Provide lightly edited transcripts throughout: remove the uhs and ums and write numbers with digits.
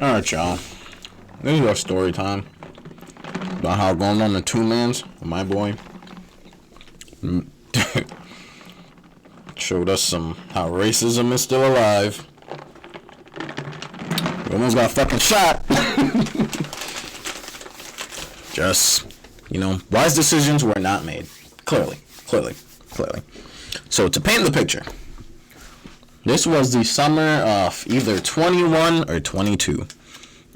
Alright, y'all. This is our story time. About how going on the two-mans with my boy. Showed us how racism is still alive. We almost got fucking shot. Just, wise decisions were not made. Clearly. So to paint the picture, this was the summer of either 21 or 22,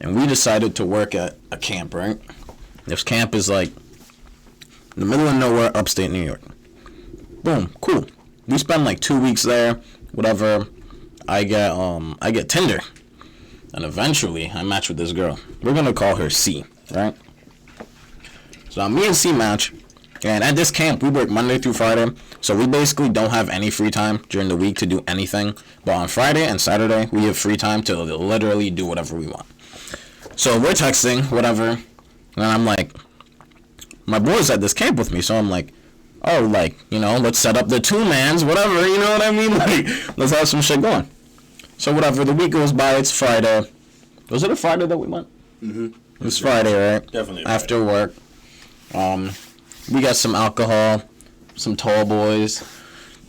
and we decided to work at a camp, right? This camp is like in the middle of nowhere, upstate New York. Boom, cool. We spend like 2 weeks there, whatever. I get Tinder, and eventually I match with this girl. We're gonna call her C, right? So me and C match, and at this camp we work Monday through Friday, so we basically don't have any free time during the week to do anything. But on Friday and Saturday we have free time to literally do whatever we want. So we're texting, whatever, and I'm like, my boy's at this camp with me, so I'm like, oh, let's set up the two-mans, whatever, you know what I mean? Like, let's have some shit going. So whatever, the week goes by, it's Friday. Was it a Friday that we went? Mm-hmm. It was Friday, right? Definitely. After work. We got some alcohol, some tall boys.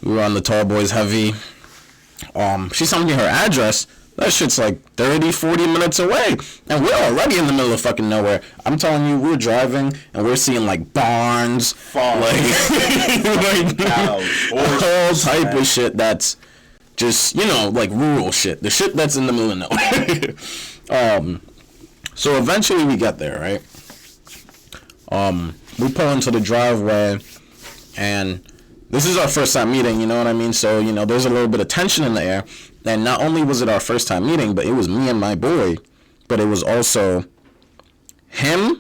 We were on the tall boys heavy. She sent me her address. That shit's like 30, 40 minutes away. And we're already in the middle of fucking nowhere. I'm telling you, we're driving and we're seeing like barns. Farms. Cows, all type of shit that's just, like rural shit. The shit that's in the middle of nowhere. So eventually we get there, right? We pull into the driveway, and this is our first time meeting, you know what I mean? So, there's a little bit of tension in the air. And not only was it our first time meeting, but it was me and my boy, but it was also me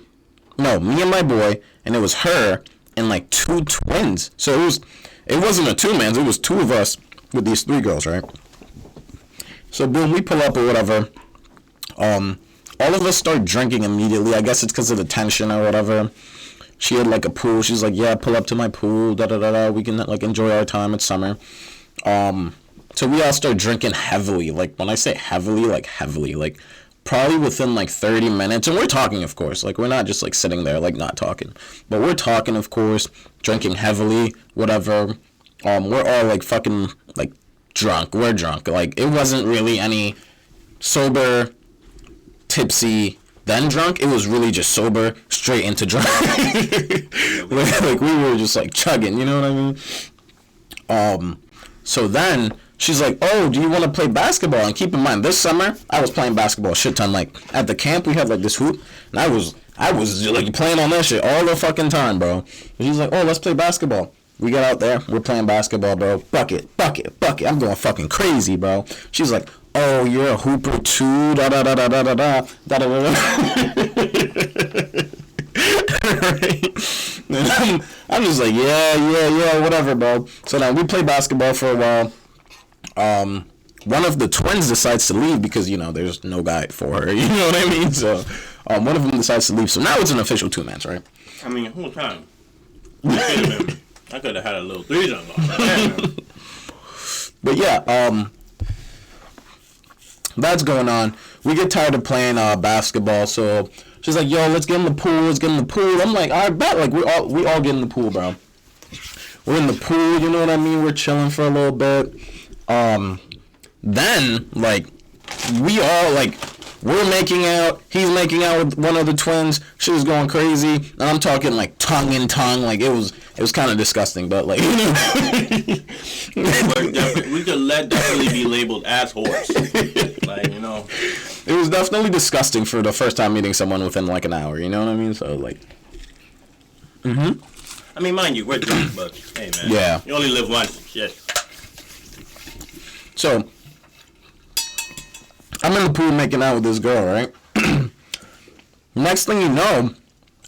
and my boy, and it was her and like two twins. So it wasn't a two-mans, it was two of us with these three girls, right? So boom, we pull up or whatever. All of us start drinking immediately. I guess it's because of the tension or whatever. She had like a pool. She's like, yeah, pull up to my pool, da-da-da-da. We can like enjoy our time. It's summer. So we all start drinking heavily. Like when I say heavily, like probably within like 30 minutes. And we're talking, of course. Like we're not just like sitting there like not talking. But we're talking, of course, drinking heavily, whatever. We're all like fucking like drunk. We're drunk. Like it wasn't really any sober, tipsy, then drunk. It was really just sober, straight into drunk. like we were just like chugging, you know what I mean? So then she's like, oh, do you want to play basketball? And keep in mind, this summer I was playing basketball a shit ton. Like at the camp we had like this hoop, and I was just, like playing on that shit all the fucking time, bro. And she's like, oh, let's play basketball. We get out there, we're playing basketball, bro. Bucket. I'm going fucking crazy, bro. She's like, oh, you're a hooper too, da-da-da-da-da-da-da, da-da-da-da. And I'm just like, yeah, whatever, bro. So now we play basketball for a while. One of the twins decides to leave because, there's no guy for her, you know what I mean? So one of them decides to leave. So now it's an official two-mans, right? I mean, whole time. I could have had a little threesome. But yeah, that's going on. We get tired of playing basketball, so she's like, yo, let's get in the pool. I'm like, all right, bet. Like, we all get in the pool, bro. We're in the pool, you know what I mean? We're chilling for a little bit. Then, like, we all, like, we're making out. He's making out with one of the twins. She was going crazy. And I'm talking, like, tongue in tongue. Like, it was kind of disgusting, but, like, we could definitely be labeled assholes. Like, It was definitely disgusting for the first time meeting someone within, like, an hour. You know what I mean? So, like... Mm-hmm. I mean, mind you, we're drunk, but, hey, man. Yeah. You only live once. Shit. So... I'm in the pool making out with this girl, right? Next thing you know,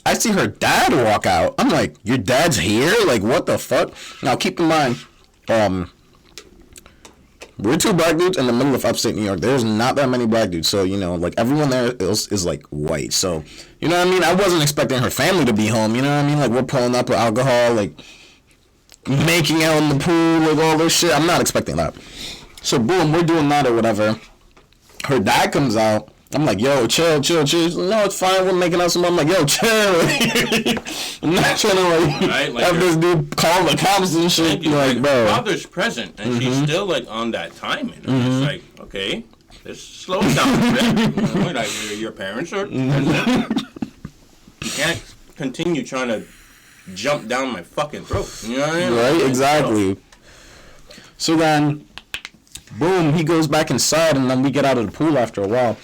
I see her dad walk out. I'm like, your dad's here? Like, what the fuck? Now, keep in mind, we're two black dudes in the middle of upstate New York. There's not that many black dudes. So, like, everyone there is like, white. So, you know what I mean? I wasn't expecting her family to be home. You know what I mean? Like, we're pulling up with alcohol, like, making out in the pool, like, all this shit. I'm not expecting that. So, boom, we're doing that or whatever. Her dad comes out, I'm like, yo, chill. She's like, no, it's fine. We're making out some. I'm like, yo, chill. I'm not trying to have this dude call the cops and shit. Like, bro. Father's present, and she's still like on that timing. And it's like, okay, let's slow down a bit. You know, like your parents are present. You can't continue trying to jump down my fucking throat. You know what I mean? Right, exactly. So then, boom, he goes back inside, and then we get out of the pool after a while.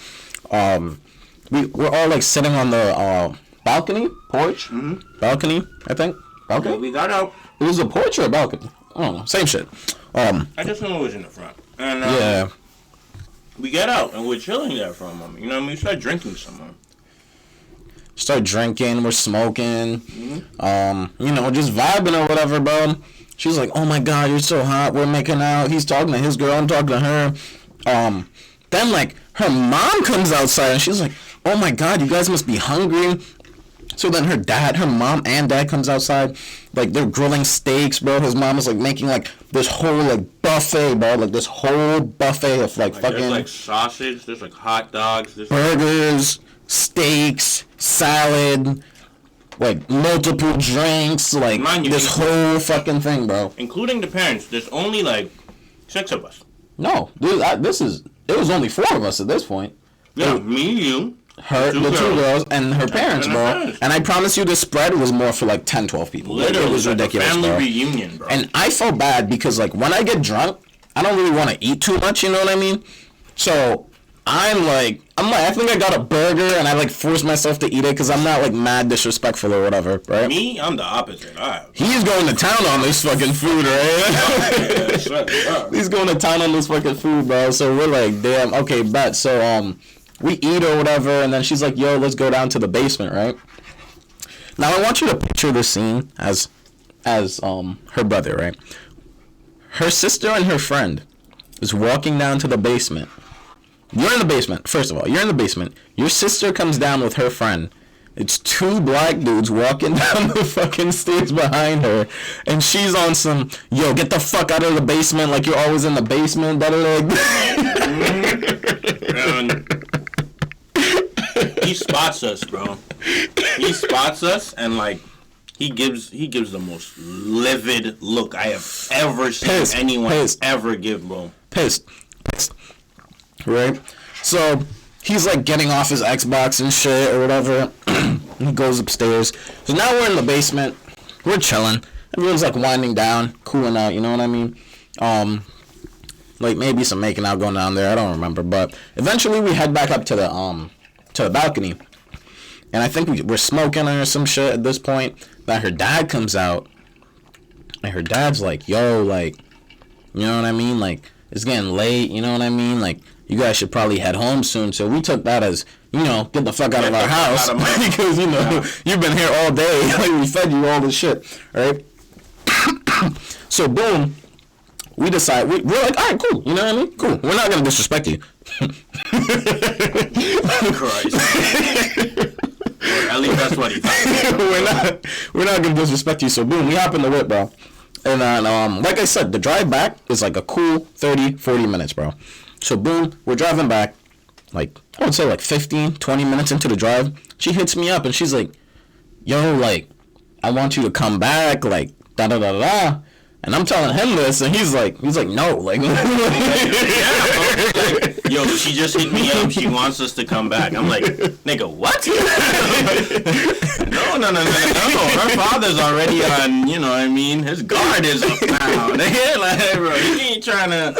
We're all like sitting on the balcony, porch, balcony, I think. Balcony. Okay, we got out. It was a porch or a balcony? I don't know. Same shit. I just know it was in the front. And yeah. We get out and we're chilling there for a moment. You know what I mean? We start drinking some more. Start drinking. We're smoking. You know, just vibing or whatever, bro. She's like, "Oh my God, you're so hot." We're making out. He's talking to his girl. I'm talking to her. Then like her mom comes outside and she's like, "Oh my God, you guys must be hungry." So then her mom and dad comes outside, like they're grilling steaks, bro. His mom is like making like this whole like buffet, bro, like this whole buffet of like fucking. There's like sausage, there's like hot dogs, there's burgers, steaks, salad, like multiple drinks, like this whole fucking thing, bro. Including the parents. There's only like 6 of us. No, dude, it was only 4 of us at this point. Yeah, me, you. The two girls, and her parents, bro. And I promise you, this spread was more for like 10, 12 people. Literally, it was ridiculous, a family bro. reunion, bro. And I felt bad because, like, when I get drunk, I don't really want to eat too much, you know what I mean? So, I'm like, I think I got a burger, and I, like, forced myself to eat it because I'm not, like, mad disrespectful or whatever, right? Me, I'm the opposite. He's going to town on this fucking food, right? He's going to town on this fucking food, bro. So, we're like, damn, okay, bet. So, we eat or whatever, and then she's like, yo, let's go down to the basement, right? Now, I want you to picture this scene as her brother, right? Her sister and her friend is walking down to the basement. You're in the basement, first of all. You're in the basement. Your sister comes down with her friend. It's 2 black dudes walking down the fucking stairs behind her, and she's on some, yo, get the fuck out of the basement, like you're always in the basement, He spots us, bro. He spots us, and like he gives the most livid look I have ever seen anyone ever give, bro. Pissed, right? So he's like getting off his Xbox and shit or whatever. He goes upstairs. So now we're in the basement. We're chilling. Everyone's like winding down, cooling out. You know what I mean? Like maybe some making out going down there. I don't remember, but eventually we head back up to the balcony, and I think we're smoking or some shit at this point. That her dad comes out, and her dad's like, yo, like, you know what I mean, like, it's getting late, you know what I mean, like, you guys should probably head home soon. So we took that as, you know, get the fuck out of our house, because, you know, you've been here all day, like, we fed you all this shit, right? So boom, we decide, we're like, all right, cool, you know what I mean, cool, we're not gonna disrespect you. Christ. At least that's what he thought. We're not gonna disrespect you. So boom, we hop in the whip, bro. And then like I said, the drive back is like a cool 30-40 minutes, bro. So boom, we're driving back, like I would say like 15-20 minutes into the drive. She hits me up and she's like, yo, like, I want you to come back, like, da da da da. And I'm telling him this, and he's like, no, like, yo, she just hit me up. She wants us to come back. I'm like, nigga, what? No. Her father's already on. You know what I mean? His guard is up now. Like, bro, he ain't trying to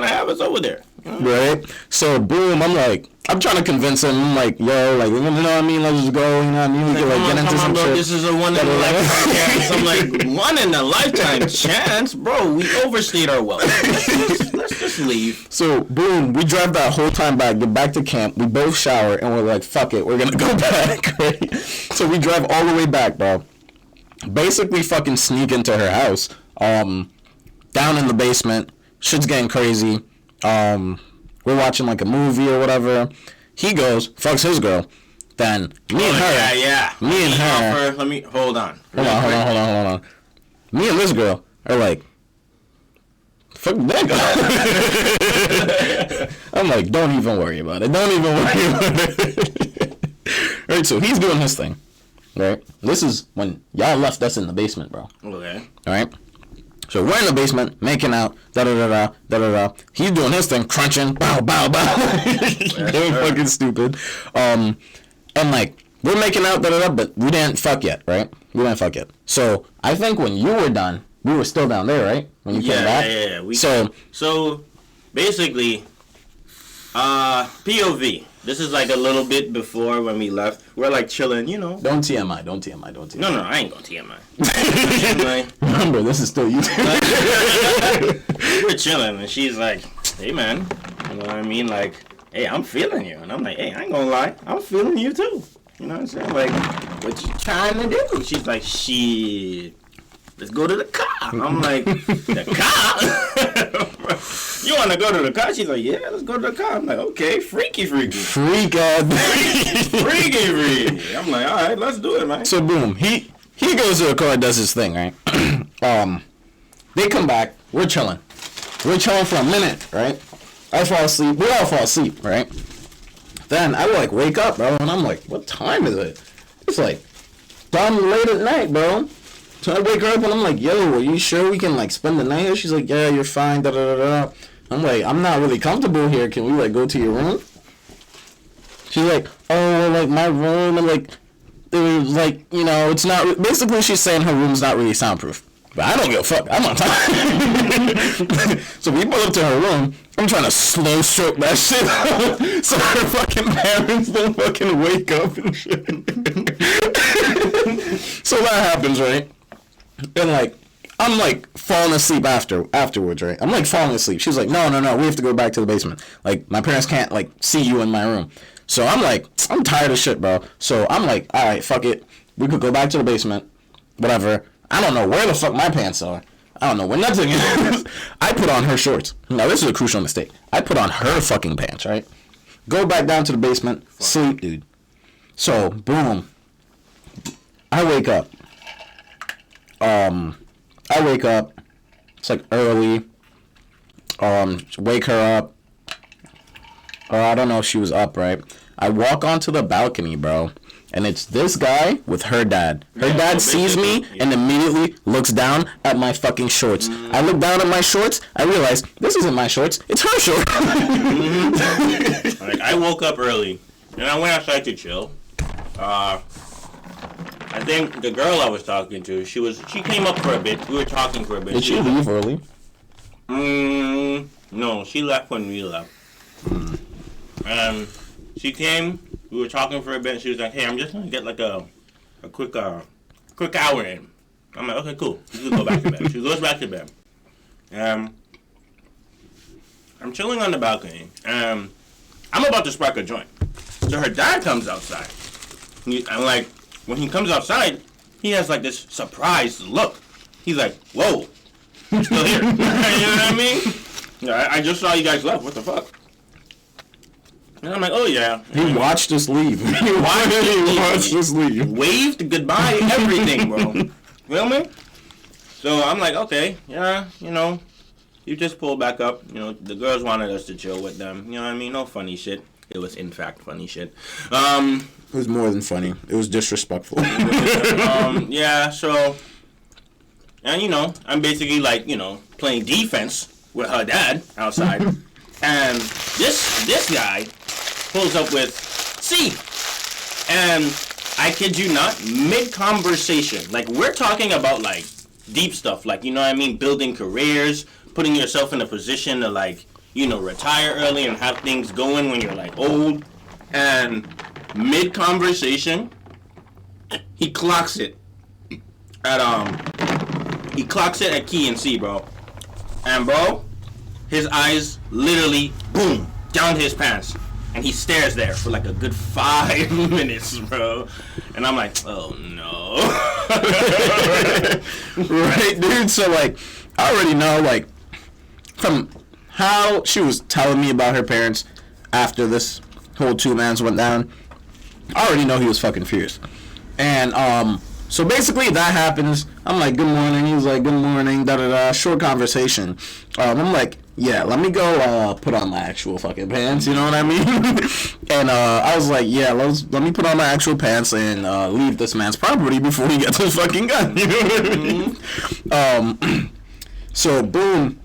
have us over there. Right? So boom, I'm trying to convince him. I'm like, yo, like, you know what I mean? Let's just go. You know what I mean? We can like get into some shit. This is a one in a lifetime chance. I'm like, one in a lifetime chance, bro. We overstayed our welcome. Let's just leave. So boom, we drive that whole time back. Get back to camp. We both shower and we're like, fuck it, we're gonna go back. Right? So we drive all the way back, bro. Basically, fucking sneak into her house. Down in the basement. Shit's getting crazy. We're watching like a movie or whatever. He goes, fucks his girl. Then me and her. Yeah. Me and her. Let me hold on. Hold on. Me and this girl are like, fuck the nigga. I'm like, don't even worry about it. Don't even worry about it. Right, so he's doing his thing. Right? This is when y'all left us in the basement, bro. Okay. Alright? So we're in the basement, making out, da-da-da-da. He's doing his thing, crunching, bow, bow, bow. Doing fucking stupid. And like, we're making out, da-da-da, but we didn't fuck yet, right? We didn't fuck yet. So I think when you were done, we were still down there, right? When you came back? Yeah. So basically, POV. This is like a little bit before when we left. We're like chilling, you know. Don't TMI. No, I ain't gonna TMI. Remember, this is still YouTube. We're chilling, and she's like, hey, man. You know what I mean? Like, hey, I'm feeling you. And I'm like, hey, I ain't gonna lie. I'm feeling you, too. You know what I'm saying? Like, what you trying to do? She's like, shit. Let's go to the car. I'm like, the car? You want to go to the car? She's like, yeah, let's go to the car. I'm like, okay, freaky. Freak out. Freaky. I'm like, all right, let's do it, man. So boom, he goes to the car and does his thing, right? They come back. We're chilling for a minute, right? I fall asleep. We all fall asleep, right? Then I like wake up, bro, and I'm like, what time is it? It's like dumb late at night, bro. So I wake her up and I'm like, yo, are you sure we can like spend the night here? She's like, yeah, you're fine, da-da-da-da. I'm like, I'm not really comfortable here. Can we like go to your room? She's like, oh, well, like my room, and like, it was like, you know, it's not, basically she's saying her room's not really soundproof. But I don't give a fuck. I'm on time. So we pull up to her room. I'm trying to slow stroke that shit so her fucking parents don't fucking wake up and shit. So that happens, right? And like, I'm like falling asleep afterwards, right? I'm like falling asleep. She's like, no, we have to go back to the basement. Like, my parents can't like see you in my room. So I'm like, I'm tired of shit, bro. So I'm like, all right, fuck it. We could go back to the basement, whatever. I don't know where the fuck my pants are. I don't know where nothing is. I put on her shorts. Now this is a crucial mistake. I put on her fucking pants, right? Go back down to the basement, sleep, dude. So boom, I wake up. It's like early. Wake her up. Or I don't know if she was up, right? I walk onto the balcony, bro. And it's this guy with her dad. Her dad sees me and immediately looks down at my fucking shorts. I look down at my shorts. I realize this isn't my shorts. It's her shorts. Like, I woke up early and I went outside to chill. I think the girl I was talking to, she came up for a bit. We were talking for a bit. Did she leave early? No, she left when we left. She came. We were talking for a bit. She was like, "Hey, I'm just gonna get like a quick hour in." I'm like, "Okay, cool. You can go back to bed." She goes back to bed. I'm chilling on the balcony. I'm about to spark a joint. So her dad comes outside. I'm like, when he comes outside, he has like this surprised look. He's like, "Whoa, you're still here?" You know what I mean? I just saw you guys left. What the fuck? And I'm like, oh yeah. He watched us leave. He watched us leave. Waved goodbye, everything, bro. Feel me? So I'm like, okay, yeah, you know, you just pull back up. You know, the girls wanted us to chill with them. You know what I mean? No funny shit. It was, in fact, funny shit. It was more than funny. It was disrespectful. Yeah, so, and you know, I'm basically like, you know, playing defense with her dad outside. And this guy pulls up with C. And I kid you not, mid-conversation, like we're talking about like deep stuff, like, you know what I mean, building careers, putting yourself in a position to like, you know, retire early and have things going when you're like old. And mid-conversation, he clocks it at Key and C, bro. And bro, his eyes literally, boom, down his pants. And he stares there for like a good 5 minutes, bro. And I'm like, oh no. Right, dude? So, like, I already know, like, from how she was telling me about her parents after this whole 2-mans went down, I already know he was fucking fierce. And, So basically that happens. I'm like, good morning. He's like, good morning. Da da da. Short conversation. I'm like, yeah, let me go put on my actual fucking pants. You know what I mean? And I was like, yeah, let me put on my actual pants and leave this man's property before he gets his fucking gun. You know what I mean? So boom,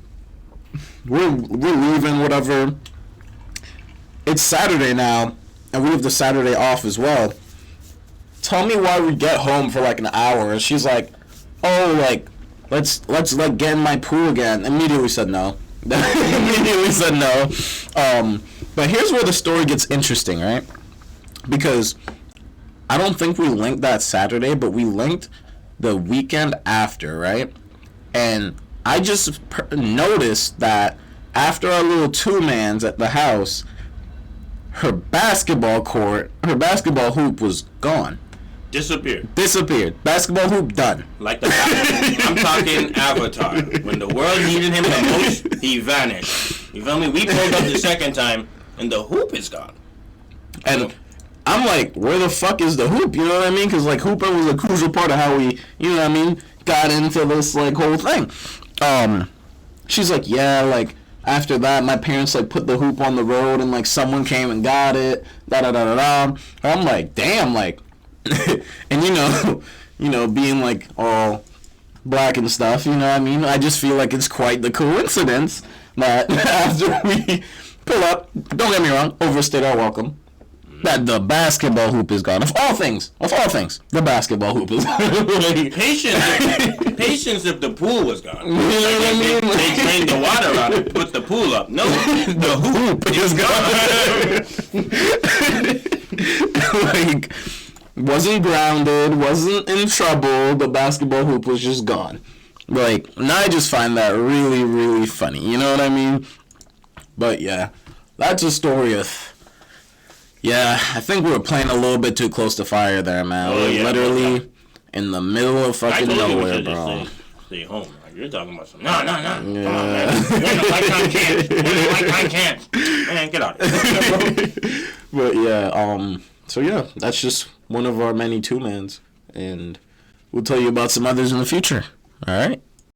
we're leaving, whatever. It's Saturday now, and we have the Saturday off as well. Tell me why we get home for like an hour. And she's like, oh, like, let's like get in my pool again. Immediately said no. Immediately said no. But here's where the story gets interesting, right? Because I don't think we linked that Saturday, but we linked the weekend after, right? And I just noticed that after our little two-mans at the house, her basketball hoop was gone. Disappeared. Basketball hoop done. Like I'm talking Avatar. When the world needed him the most, he vanished. You feel me? We pulled up the second time, and the hoop is gone. And I'm like, where the fuck is the hoop? You know what I mean? Because like hooping was a crucial part of how we, you know what I mean, got into this like whole thing. She's like, yeah, like after that, my parents like put the hoop on the road, and like someone came and got it. Da da da da da. I'm like, damn, like. And you know, being like all black and stuff, you know what I mean? I just feel like it's quite the coincidence that after we pull up, don't get me wrong, overstayed our welcome, that the basketball hoop is gone. Of all things, the basketball hoop is gone. Patience if the pool was gone. You know what I mean? They drained the water out and put the pool up. No, the hoop is gone. Like, wasn't grounded, wasn't in trouble, the basketball hoop was just gone. Like, and I just find that really, really funny, you know what I mean? But yeah, that's a story of, yeah, I think we were playing a little bit too close to fire there, man. Oh, yeah, literally in the middle of fucking nowhere, bro. Stay home. Like, you're talking about something. No. Yeah. Come on, man. Win a lifetime chance. Man, get out of here. But yeah, so yeah, that's just one of our many two-mans, and we'll tell you about some others in the future. All right?